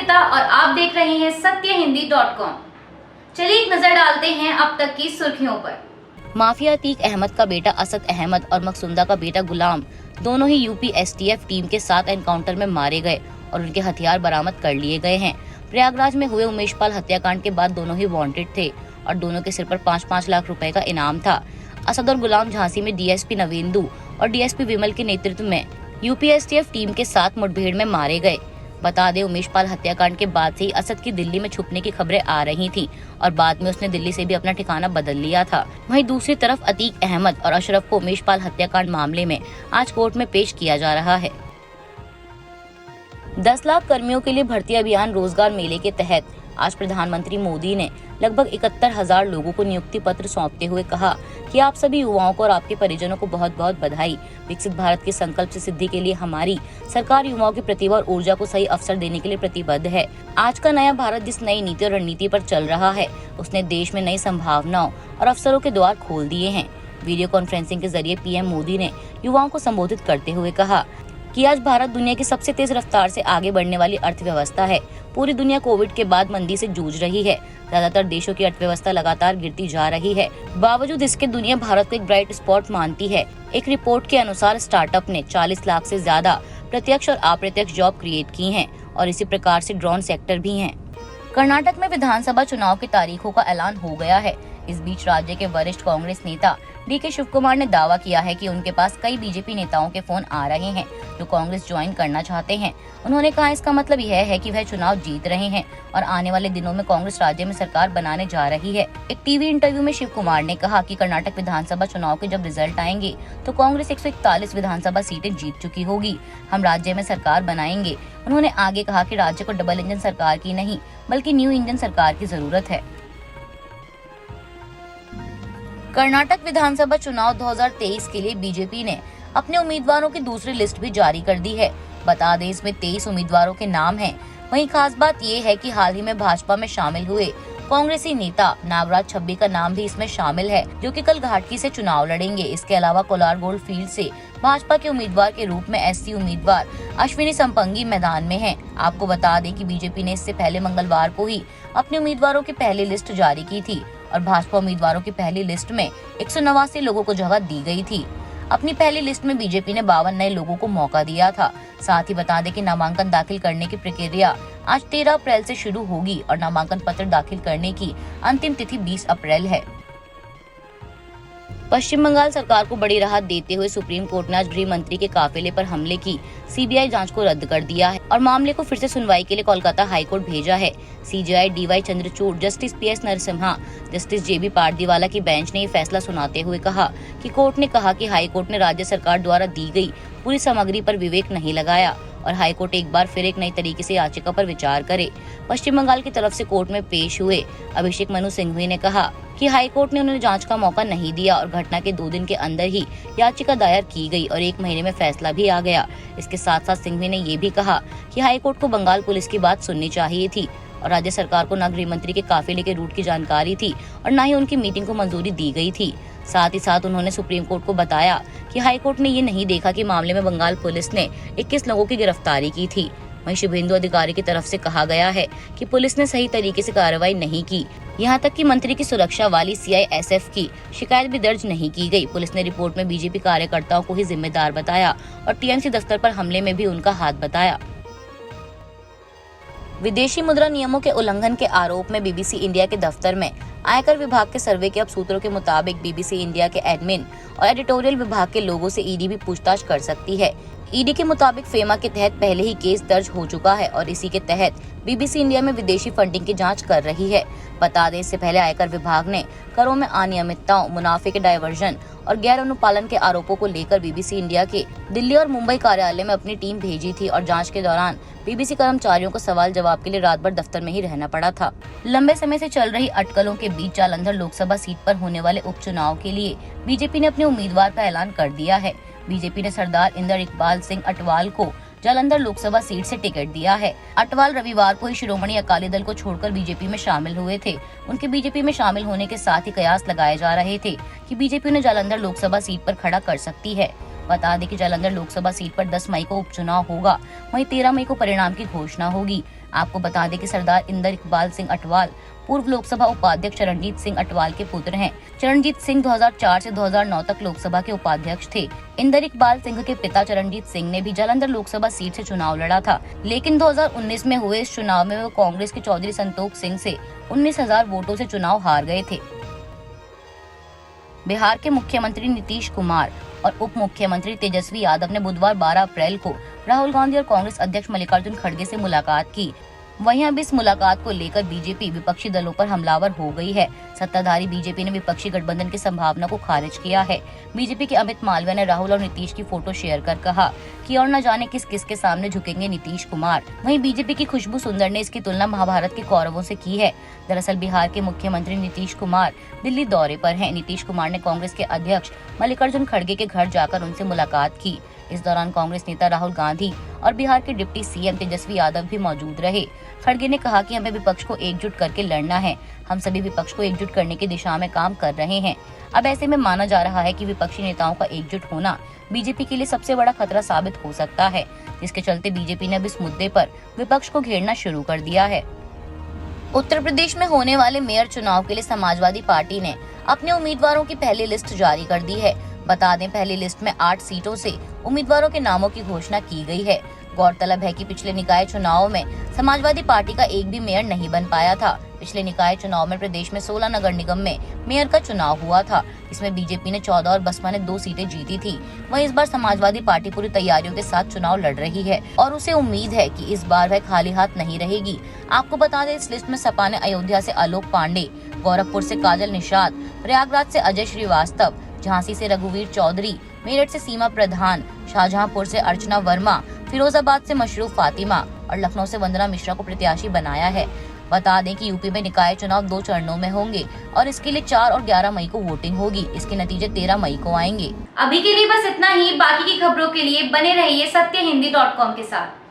श्वेता और आप देख रहे हैं सत्यहिंदी.com। चलिए एक नजर डालते हैं अब तक की सुर्खियों पर। माफिया अतीक अहमद का बेटा असद अहमद और मकसूदा का बेटा गुलाम दोनों ही यूपी एसटीएफ टीम के साथ एनकाउंटर में मारे गए और उनके हथियार बरामद कर लिए गए हैं। प्रयागराज में हुए उमेशपाल हत्याकांड के बाद दोनों ही वांटेड थे और दोनों के सिर पर 5-5 लाख रुपए का इनाम था। असद और गुलाम झांसी में डीएसपी नवेंदु और डीएसपी विमल के नेतृत्व में यूपी एसटीएफ टीम के साथ मुठभेड़ में मारे गए। बता दें, उमेशपाल हत्याकांड के बाद से ही असद की दिल्ली में छुपने की खबरें आ रही थीं और बाद में उसने दिल्ली से भी अपना ठिकाना बदल लिया था। वहीं दूसरी तरफ अतीक अहमद और अशरफ को उमेशपाल हत्याकांड मामले में आज कोर्ट में पेश किया जा रहा है। 10 लाख कर्मियों के लिए भर्ती अभियान रोजगार मेले के तहत आज प्रधानमंत्री मोदी ने लगभग 71,000 लोगों को नियुक्ति पत्र सौंपते हुए कहा कि आप सभी युवाओं को और आपके परिजनों को बहुत बहुत बधाई। विकसित भारत के संकल्प से सिद्धि के लिए हमारी सरकार युवाओं की प्रतिभा और ऊर्जा को सही अवसर देने के लिए प्रतिबद्ध है। आज का नया भारत जिस नई नीति और रणनीति पर चल रहा है, उसने देश में नई संभावनाओं और अवसरों के द्वार खोल दिए हैं। वीडियो कॉन्फ्रेंसिंग के जरिए पीएम मोदी ने युवाओं को संबोधित करते हुए कहा कि आज भारत दुनिया की सबसे तेज रफ्तार से आगे बढ़ने वाली अर्थव्यवस्था है। पूरी दुनिया कोविड के बाद मंदी से जूझ रही है। ज्यादातर देशों की अर्थव्यवस्था लगातार गिरती जा रही है। बावजूद इसके दुनिया भारत को एक ब्राइट स्पॉट मानती है। एक रिपोर्ट के अनुसार स्टार्टअप ने 40 लाख से ज्यादा प्रत्यक्ष और अप्रत्यक्ष जॉब क्रिएट की हैं और इसी प्रकार से ड्रोन सेक्टर भी हैं। कर्नाटक में विधानसभा चुनाव की तारीखों का ऐलान हो गया है। इस बीच राज्य के वरिष्ठ कांग्रेस नेता डीके शिवकुमार ने दावा किया है कि उनके पास कई बीजेपी नेताओं के फोन आ रहे हैं जो कांग्रेस ज्वाइन करना चाहते हैं। उन्होंने कहा इसका मतलब यह है कि वह चुनाव जीत रहे हैं और आने वाले दिनों में कांग्रेस राज्य में सरकार बनाने जा रही है। एक टीवी इंटरव्यू में शिवकुमार ने कहा कि कर्नाटक विधानसभा चुनाव के जब रिजल्ट आएंगे तो कांग्रेस 141 विधानसभा सीटें जीत चुकी होगी। हम राज्य में सरकार बनाएंगे। उन्होंने आगे कहा कि राज्य को डबल इंजन सरकार की नहीं बल्कि न्यू इंजन सरकार की जरूरत है। कर्नाटक विधानसभा चुनाव 2023 के लिए बीजेपी ने अपने उम्मीदवारों की दूसरी लिस्ट भी जारी कर दी है। बता दें, इसमें 23 उम्मीदवारों के नाम हैं। वहीं खास बात ये है कि हाल ही में भाजपा में शामिल हुए कांग्रेसी नेता नागराज छब्बी का नाम भी इसमें शामिल है, जो कि कल घाटकी से चुनाव लड़ेंगे। इसके अलावा कोलार गोल्ड फील्ड से भाजपा के उम्मीदवार के रूप में एससी उम्मीदवार अश्विनी संपंगी मैदान में हैं। आपको बता दें कि बीजेपी ने इससे पहले मंगलवार को ही अपने उम्मीदवारों की पहली लिस्ट जारी की थी और भाजपा उम्मीदवारों की पहली लिस्ट में 189 लोगों को जगह दी गई थी। अपनी पहली लिस्ट में बीजेपी ने 52 नए लोगों को मौका दिया था। साथ ही बता दें कि नामांकन दाखिल करने की प्रक्रिया आज 13 अप्रैल से शुरू होगी और नामांकन पत्र दाखिल करने की अंतिम तिथि 20 अप्रैल है। पश्चिम बंगाल सरकार को बड़ी राहत देते हुए सुप्रीम कोर्ट ने आज गृह मंत्री के काफिले पर हमले की सीबीआई जांच को रद्द कर दिया है और मामले को फिर से सुनवाई के लिए कोलकाता हाईकोर्ट भेजा है। CJI DY Chandrachud, justice PS Narasimha, justice JB Pardiwala की बेंच ने ये फैसला सुनाते हुए कहा कि कोर्ट ने कहा कि हाईकोर्ट ने राज्य सरकार द्वारा दी गई पूरी सामग्री पर विवेक नहीं लगाया और हाईकोर्ट एक बार फिर एक नई तरीके से याचिका पर विचार करे। पश्चिम बंगाल की तरफ से कोर्ट में पेश हुए अभिषेक मनु सिंघवी ने कहा कि हाईकोर्ट ने उन्हें जांच का मौका नहीं दिया और घटना के 2 दिन के अंदर ही याचिका दायर की गई और 1 महीने में फैसला भी आ गया। इसके साथ साथ सिंघवी ने ये भी कहा कि हाईकोर्ट को बंगाल पुलिस की बात सुननी चाहिए थी और राज्य सरकार को न गृह मंत्री के काफिले के रूट की जानकारी थी और न ही उनकी मीटिंग को मंजूरी दी गई थी। साथ ही साथ उन्होंने सुप्रीम कोर्ट को बताया कि हाईकोर्ट ने ये नहीं देखा कि मामले में बंगाल पुलिस ने 21 लोगों की गिरफ्तारी की थी। वहीं शुभेंदु अधिकारी की तरफ से कहा गया है कि पुलिस ने सही तरीके से कार्रवाई नहीं की। यहां तक कि मंत्री की सुरक्षा वाली सीआईएसएफ की शिकायत भी दर्ज नहीं की गई। पुलिस ने रिपोर्ट में बीजेपी कार्यकर्ताओं को ही जिम्मेदार बताया और टीएमसी दफ्तर पर हमले में भी उनका हाथ बताया। विदेशी मुद्रा नियमों के उल्लंघन के आरोप में बीबीसी इंडिया के दफ्तर में आयकर विभाग के सर्वे के अब सूत्रों के मुताबिक बीबीसी इंडिया के एडमिन और एडिटोरियल विभाग के लोगों से ईडी भी पूछताछ कर सकती है। ईडी के मुताबिक फेमा के तहत पहले ही केस दर्ज हो चुका है और इसी के तहत बीबीसी इंडिया में विदेशी फंडिंग की जांच कर रही है। बता दें, इससे पहले आयकर विभाग ने करों में अनियमितताओं, मुनाफे के डायवर्जन और गैर अनुपालन के आरोपों को लेकर बीबीसी इंडिया के दिल्ली और मुंबई कार्यालय में अपनी टीम भेजी थी और जांच के दौरान बीबीसी कर्मचारियों को सवाल जवाब के लिए रात भर दफ्तर में ही रहना पड़ा था। लंबे समय से चल रही अटकलों के बीच जालंधर लोकसभा सीट पर होने वाले उपचुनाव के लिए बीजेपी ने अपने उम्मीदवार का ऐलान कर दिया है। बीजेपी ने सरदार इंदर इकबाल सिंह अटवाल को जालंधर लोकसभा सीट से टिकट दिया है। अटवाल रविवार को ही शिरोमणि अकाली दल को छोड़कर बीजेपी में शामिल हुए थे। उनके बीजेपी में शामिल होने के साथ ही कयास लगाए जा रहे थे कि बीजेपी उन्हें जालंधर लोकसभा सीट पर खड़ा कर सकती है। बता दें कि जालंधर लोकसभा सीट पर 10 मई को उपचुनाव होगा, वहीं 13 मई को परिणाम की घोषणा होगी। आपको बता दें कि सरदार इंदर इकबाल सिंह अटवाल पूर्व लोकसभा उपाध्यक्ष चरणजीत सिंह अटवाल के पुत्र हैं। चरणजीत सिंह 2004 से 2009 तक लोकसभा के उपाध्यक्ष थे। इंदर इकबाल सिंह के पिता चरणजीत सिंह ने भी जालंधर लोकसभा सीट से चुनाव लड़ा था, लेकिन 2019 में हुए इस चुनाव में वो कांग्रेस के चौधरी संतोख सिंह से 19,000 वोटों से चुनाव हार गए थे। बिहार के मुख्यमंत्री नीतीश कुमार और उप मुख्यमंत्री तेजस्वी यादव ने बुधवार 12 अप्रैल को राहुल गांधी और कांग्रेस अध्यक्ष मल्लिकार्जुन खड़गे से मुलाकात की। वहीं अब इस मुलाकात को लेकर बीजेपी विपक्षी दलों पर हमलावर हो गई है। सत्ताधारी बीजेपी ने विपक्षी गठबंधन की संभावना को खारिज किया है। बीजेपी के अमित मालवीय ने राहुल और नीतीश की फोटो शेयर कर कहा कि और न जाने किस किस के सामने झुकेंगे नीतीश कुमार। वहीं बीजेपी की खुशबू सुंदर ने इसकी तुलना महाभारत के कौरवों से की है। दरअसल बिहार के मुख्यमंत्री नीतीश कुमार दिल्ली दौरे पर हैं। नीतीश कुमार ने कांग्रेस के अध्यक्ष मल्लिकार्जुन खड़गे के घर जाकर उनसे मुलाकात की। इस दौरान कांग्रेस नेता राहुल गांधी और बिहार के डिप्टी सीएम तेजस्वी यादव भी मौजूद रहे। खड़गे ने कहा कि हमें विपक्ष को एकजुट करके लड़ना है। हम सभी विपक्ष को एकजुट करने की दिशा में काम कर रहे हैं। अब ऐसे में माना जा रहा है कि विपक्षी नेताओं का एकजुट होना बीजेपी के लिए सबसे बड़ा खतरा साबित हो सकता है, जिसके चलते बीजेपी ने अब इस मुद्दे पर विपक्ष को घेरना शुरू कर दिया है। उत्तर प्रदेश में होने वाले मेयर चुनाव के लिए समाजवादी पार्टी ने अपने उम्मीदवारों की पहली लिस्ट जारी कर दी है। बता दें, पहली लिस्ट में 8 सीटों से उम्मीदवारों के नामों की घोषणा की गई है। गौरतलब है कि पिछले निकाय चुनाव में समाजवादी पार्टी का एक भी मेयर नहीं बन पाया था। पिछले निकाय चुनाव में प्रदेश में 16 नगर निगम में मेयर का चुनाव हुआ था। इसमें बीजेपी ने 14 और बसपा ने 2 सीटें जीती थी। वहीं इस बार समाजवादी पार्टी पूरी तैयारियों के साथ चुनाव लड़ रही है और उसे उम्मीद है कि इस बार वह खाली हाथ नहीं रहेगी। आपको बता दें, इस लिस्ट में सपा ने अयोध्या से आलोक पांडे, गोरखपुर से काजल निषाद, प्रयागराज से अजय श्रीवास्तव, झांसी से रघुवीर चौधरी, मेरठ से सीमा प्रधान, शाहजहांपुर से अर्चना वर्मा, फिरोजाबाद से मशरूफ फातिमा और लखनऊ से वंदना मिश्रा को प्रत्याशी बनाया है। बता दें कि यूपी में निकाय चुनाव 2 चरणों में होंगे और इसके लिए 4 और 11 मई को वोटिंग होगी। इसके नतीजे 13 मई को आएंगे। अभी के लिए बस इतना ही। बाकी की खबरों के लिए बने रहिए सत्यहिंदी.com के साथ।